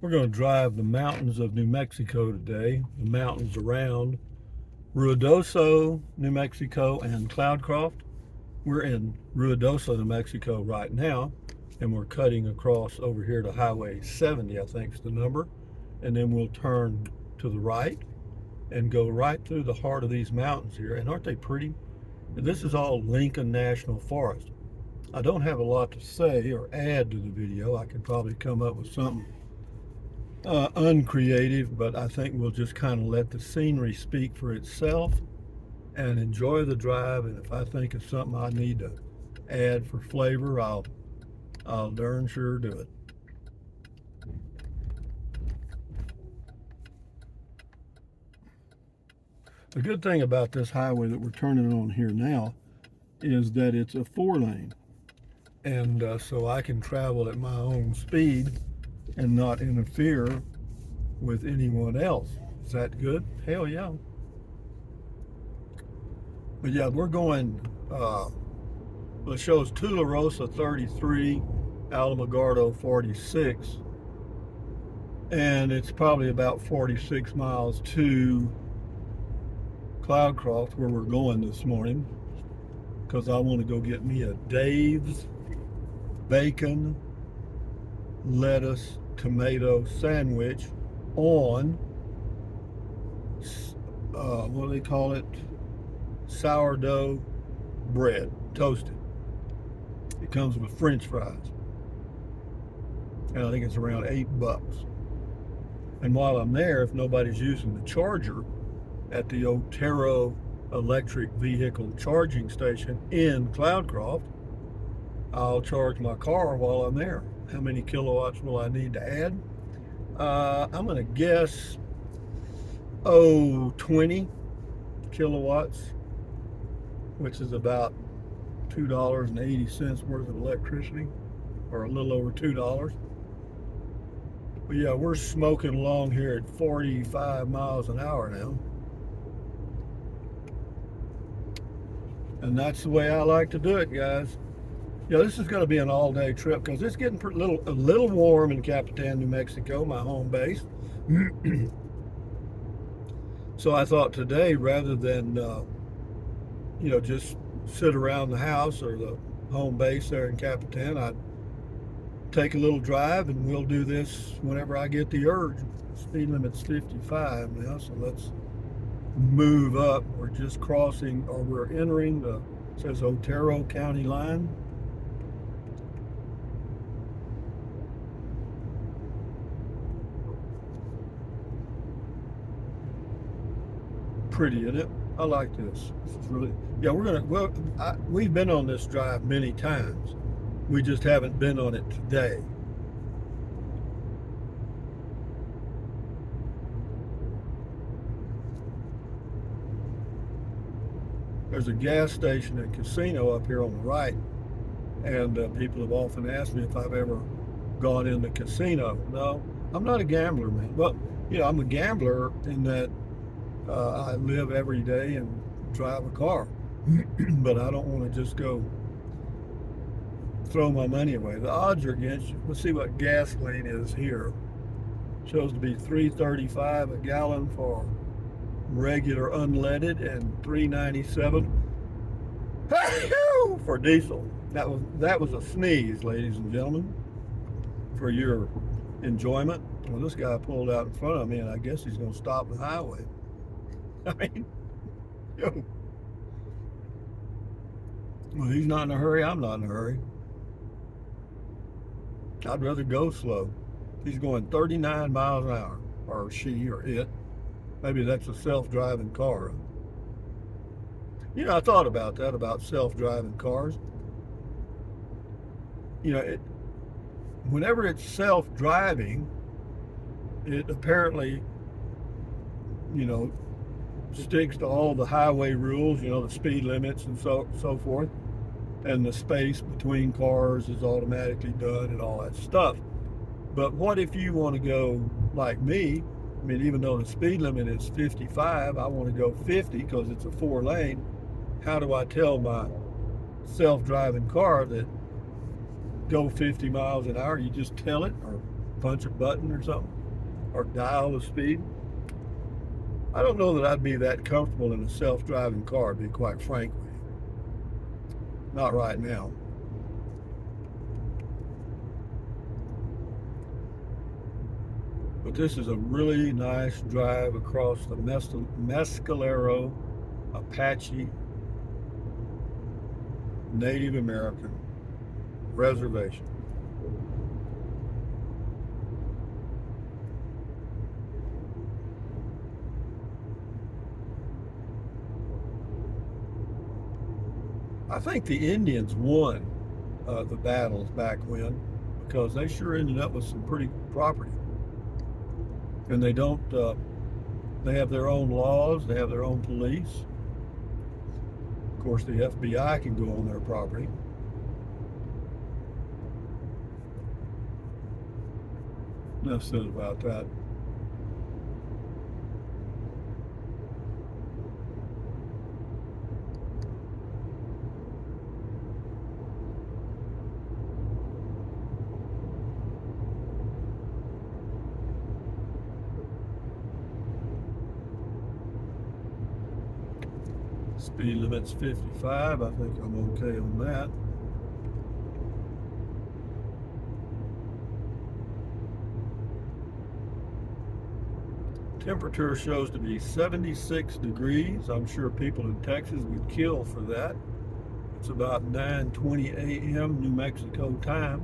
We're going to drive the mountains of New Mexico today, the mountains around Ruidoso, New Mexico, and Cloudcroft. We're in Ruidoso, New Mexico right now, and we're cutting across over here to Highway 70, I think is the number, and then we'll turn to the right and go right through the heart of these mountains here. And aren't they pretty? And this is all Lincoln National Forest. I don't have a lot to say or add to the video. I could probably come up with something uncreative, but I think we'll just kind of let the scenery speak for itself and enjoy the drive. And if I think of something I need to add for flavor, I'll darn sure do it. The good thing about this highway that we're turning on here now is that it's a 4-lane, and so I can travel at my own speed and not interfere with anyone else. Is that good? Hell yeah. But yeah, we're going, well, it shows Tularosa 33, Alamogordo 46, and it's probably about 46 miles to Cloudcroft, where we're going this morning, because I want to go get me a Dave's bacon, lettuce, tomato sandwich on, what do they call it? Sourdough bread, toasted. It comes with French fries. And I think it's around $8. And while I'm there, if nobody's using the charger at the Otero electric vehicle charging station in Cloudcroft, I'll charge my car while I'm there. How many kilowatts will I need to add? I'm going to guess, 20 kilowatts, which is about $2.80 worth of electricity, or a little over $2. But yeah, we're smoking along here at 45 miles an hour now. And that's the way I like to do it, guys. Yeah, this is going to be an all-day trip because it's getting a little warm in Capitan, New Mexico, my home base. So I thought today, rather than just sit around the house or the home base there in Capitan, I'd take a little drive, and we'll do this whenever I get the urge. Speed limit's 55 now, so let's move up. We're just crossing, or we're entering the, it says Otero County line. Pretty, isn't it? I like this. This is really, yeah, we've been on this drive many times. We just haven't been on it today. There's a gas station and casino up here on the right, and people have often asked me if I've ever gone in the casino. No, I'm not a gambler, man. Well, I'm a gambler in that I live every day and drive a car, but I don't want to just go throw my money away. The odds are against you. Let's see what gasoline is here. Shows to be $3.35 a gallon for regular unleaded and $3.97 for diesel. That was a sneeze, ladies and gentlemen, for your enjoyment. Well, this guy pulled out in front of me, and I guess he's going to stop the highway. I mean, well, he's not in a hurry. I'm not in a hurry. I'd rather go slow. He's going 39 miles an hour, or she, or it. Maybe that's a self-driving car. I thought about that, about self-driving cars. Whenever it's self-driving, it apparently, sticks to all the highway rules, the speed limits and so forth, and the space between cars is automatically done and all that stuff. But what if you want to go like me? I mean, even though the speed limit is 55, I want to go 50 because it's a 4-lane. How do I tell my self-driving car that go 50 miles an hour? You just tell it, or punch a button or something, or dial the speed. I don't know that I'd be that comfortable in a self-driving car, to be quite frank with you. Not right now. But this is a really nice drive across the Mescalero Apache Native American reservation. I think the Indians won the battles back when, because they sure ended up with some pretty property. And they don't, they have their own laws, they have their own police. Of course, the FBI can go on their property. Enough said about that. Speed limit's 55. I think I'm okay on that. Temperature shows to be 76 degrees. I'm sure people in Texas would kill for that. It's about 9:20 a.m. New Mexico time.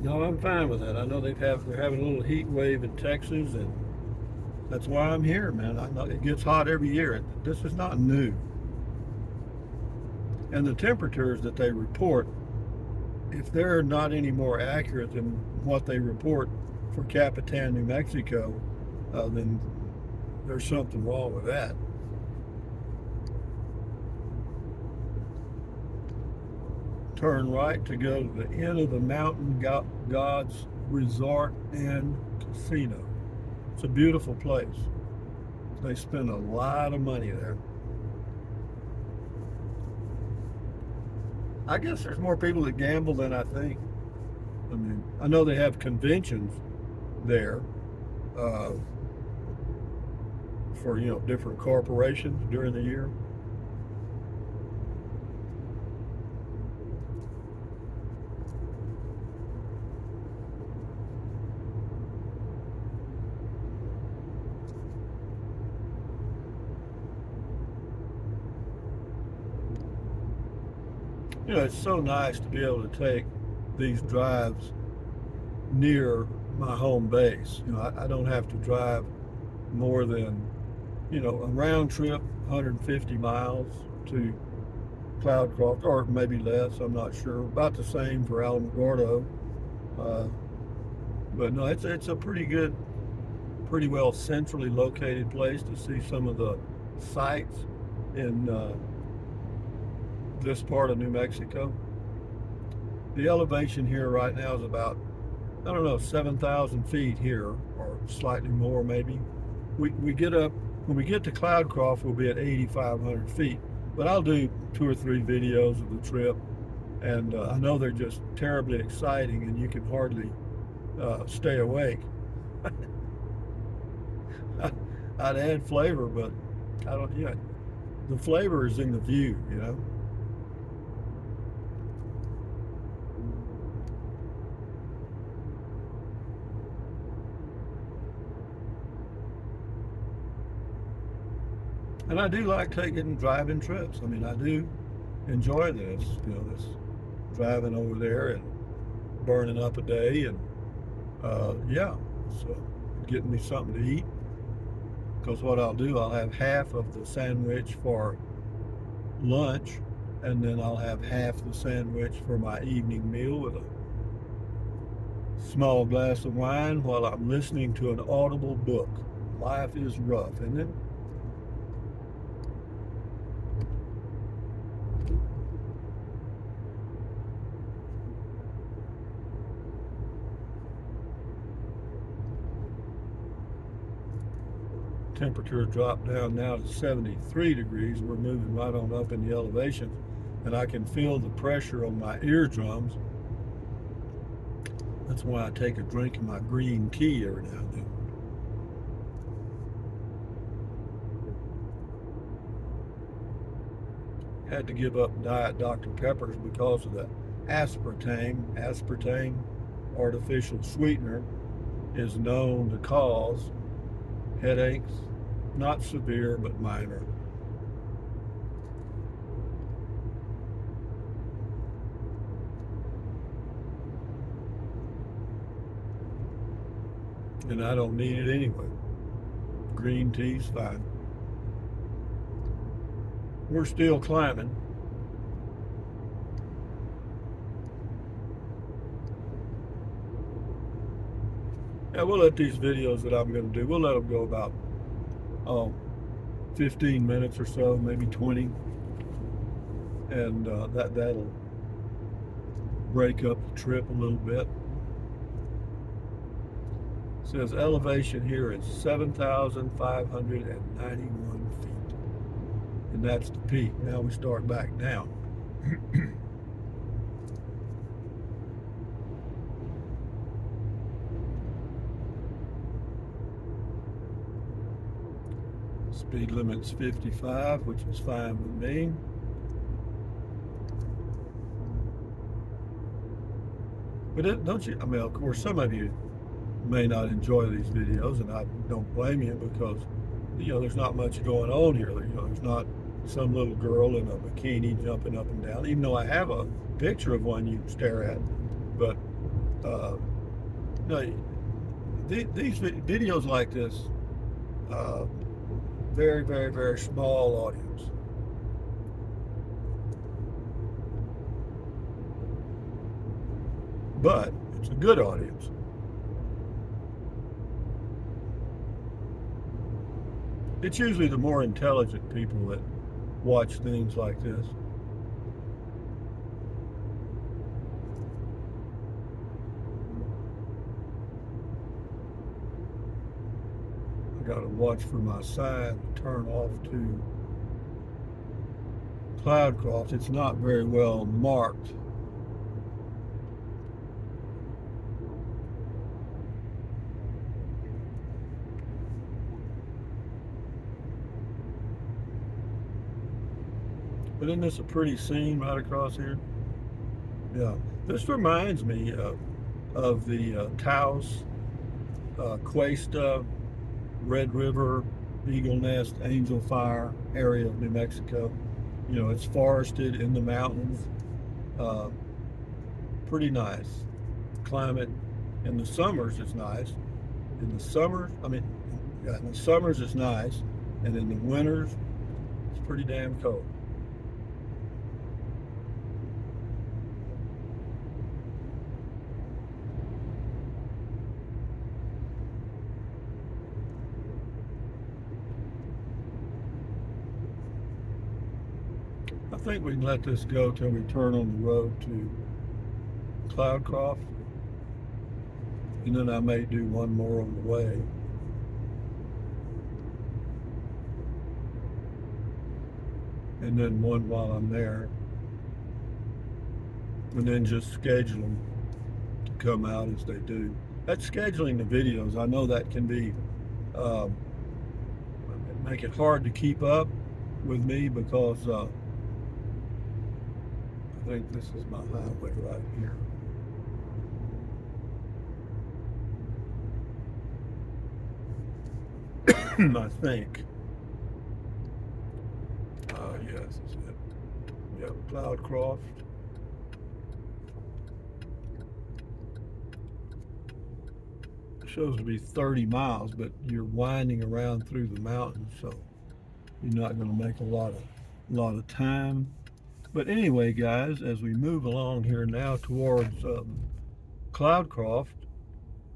No, I'm fine with that. I know they're having a little heat wave in Texas, and that's why I'm here, man. I know it gets hot every year. This is not new. And the temperatures that they report, if they're not any more accurate than what they report for Capitan, New Mexico, then there's something wrong with that. Turn right to go to the Inn of the Mountain Gods Resort and Casino. It's a beautiful place. They spend a lot of money there. I guess there's more people that gamble than I think. I mean, I know they have conventions there for, different corporations during the year. It's so nice to be able to take these drives near my home base. I don't have to drive more than, a round trip, 150 miles to Cloudcroft, or maybe less, I'm not sure. About the same for Alamogordo. But no, it's a pretty well centrally located place to see some of the sights in this part of New Mexico. The elevation here right now is about, 7,000 feet here, or slightly more maybe. We get up, when we get to Cloudcroft, we'll be at 8,500 feet. But I'll do 2 or 3 videos of the trip, and I know they're just terribly exciting, and you can hardly stay awake. I'd add flavor, but the flavor is in the view, And I do like driving trips. I mean, I do enjoy this, this driving over there and burning up a day, and so getting me something to eat. Because what I'll do, I'll have half of the sandwich for lunch, and then I'll have half the sandwich for my evening meal with a small glass of wine while I'm listening to an audible book. Life is rough, isn't it? Temperature dropped down now to 73 degrees. We're moving right on up in the elevation, and I can feel the pressure on my eardrums. That's why I take a drink of my green tea every now and then. Had to give up Diet Dr. Peppers because of the aspartame. Aspartame, artificial sweetener, is known to cause headaches, not severe, but minor. And I don't need it anyway. Green tea's fine. We're still climbing. Yeah, we'll let these videos that I'm going to do, we'll let them go about 15 minutes or so, maybe 20. And that'll break up the trip a little bit. It says elevation here is 7,591 feet. And that's the peak. Now we start back down. Speed limit's 55, which is fine with me. But don't you, I mean, of course, some of you may not enjoy these videos, and I don't blame you because, there's not much going on here. There's not some little girl in a bikini jumping up and down, even though I have a picture of one you can stare at. But, these videos like this, very, very, very small audience. But it's a good audience. It's usually the more intelligent people that watch things like this. I gotta watch for my sign to turn off to Cloudcroft. It's not very well marked. But isn't this a pretty scene right across here? Yeah. This reminds me of the Taos, Cuesta, Red River, Eagle Nest, Angel Fire area of New Mexico. It's forested in the mountains. Pretty nice. Climate in the summers is nice. In the summers it's nice. And in the winters, it's pretty damn cold. I think we can let this go till we turn on the road to Cloudcroft, and then I may do one more on the way. And then one while I'm there, and then just schedule them to come out as they do. That's scheduling the videos. I know that can be make it hard to keep up with me because I think this is my highway right here. I think. Yes, it's it. Yep, Cloudcroft. It shows to be 30 miles, but you're winding around through the mountains, so you're not going to make a lot of time. But anyway, guys, as we move along here now towards Cloudcroft,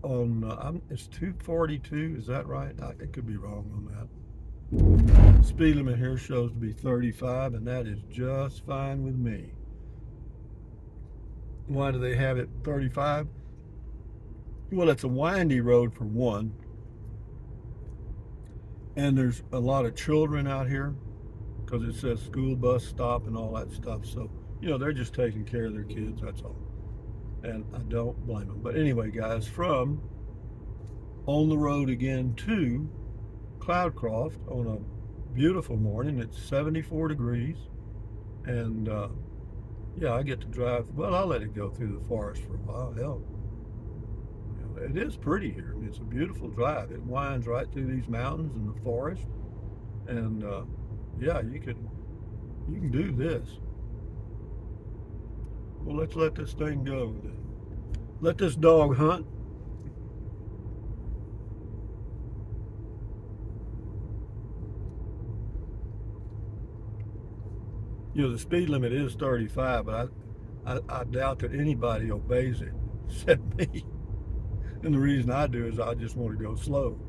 on it's 242. Is that right? I could be wrong on that. Speed limit here shows to be 35, and that is just fine with me. Why do they have it 35? Well, it's a windy road for one, and there's a lot of children out here because it says school bus stop and all that stuff. So, they're just taking care of their kids, that's all. and I don't blame them. But anyway, guys, from on the road again to Cloudcroft on a beautiful morning. It's 74 degrees, and yeah, I get to drive. Well, I'll let it go through the forest for a while. Hell, it is pretty here. I mean, it's a beautiful drive. It winds right through these mountains and the forest, and yeah, you can do this. Well, let's let this thing go. Let this dog hunt. You know, the speed limit is 35, but I doubt that anybody obeys it except me. And the reason I do is I just want to go slow.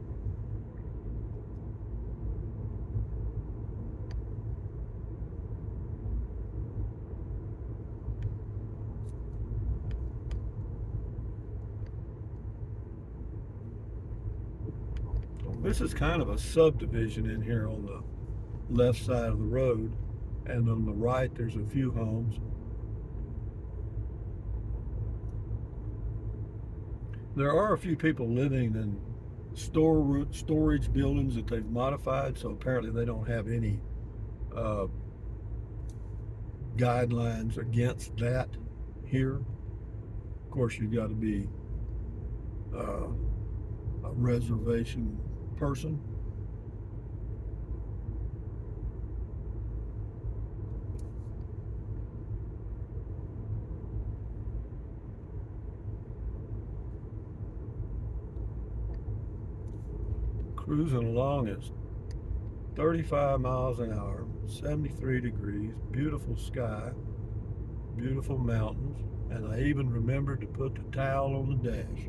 This is kind of a subdivision in here on the left side of the road, and on the right there's a few homes. There are a few people living in storage buildings that they've modified, so apparently they don't have any uh, guidelines against that here. Of course, you've got to be a reservation person. Cruising along at 35 miles an hour, 73 degrees, beautiful sky, beautiful mountains, and I even remembered to put the towel on the dash.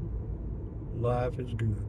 Life is good.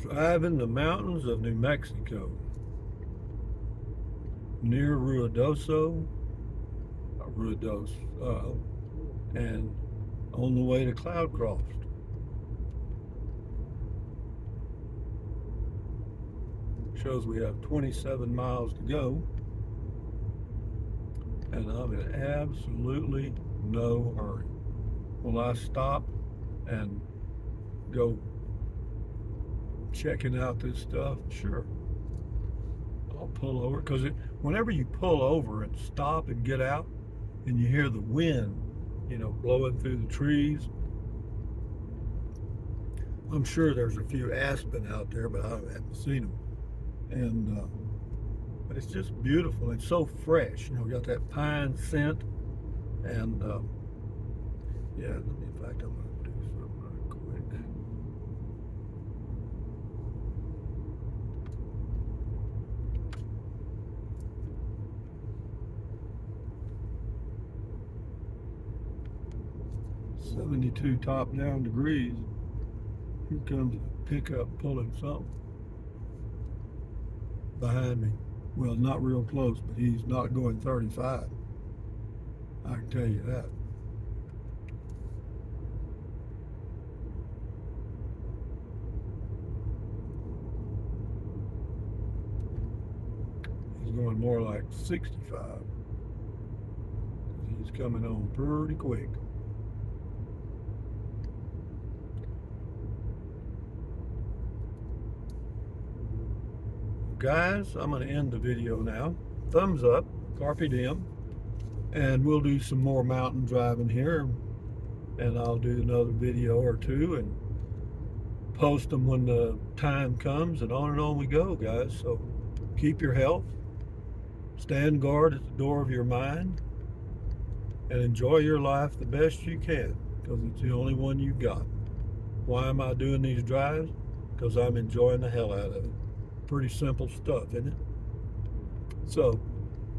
Driving the mountains of New Mexico, near Ruidoso, and on the way to Cloudcroft. Shows we have 27 miles to go, and I'm in absolutely no hurry. Will I stop and go checking out this stuff? Sure. I'll pull over, because whenever you pull over and stop and get out and you hear the wind, blowing through the trees, I'm sure there's a few aspen out there, but I haven't seen them. And but it's just beautiful. It's so fresh. Got that pine scent, and yeah. In fact, I'm gonna do something real quick. .72 top down degrees. Here comes a pickup pulling something behind me. Well, not real close, but he's not going 35. I can tell you that. He's going more like 65. He's coming on pretty quick. Guys, I'm going to end the video now. Thumbs up, carpe diem, and we'll do some more mountain driving here, and I'll do another video or two, and post them when the time comes, and on we go, guys. So keep your health, stand guard at the door of your mind, and enjoy your life the best you can, because it's the only one you got. Why am I doing these drives? Because I'm enjoying the hell out of it. Pretty simple stuff, isn't it? So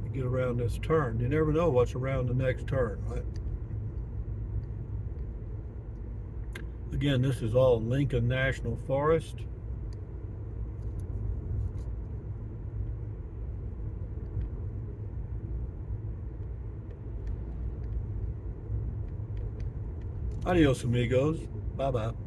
you get around this turn. You never know what's around the next turn, right? Again, this is all Lincoln National Forest. Adios, amigos. Bye-bye.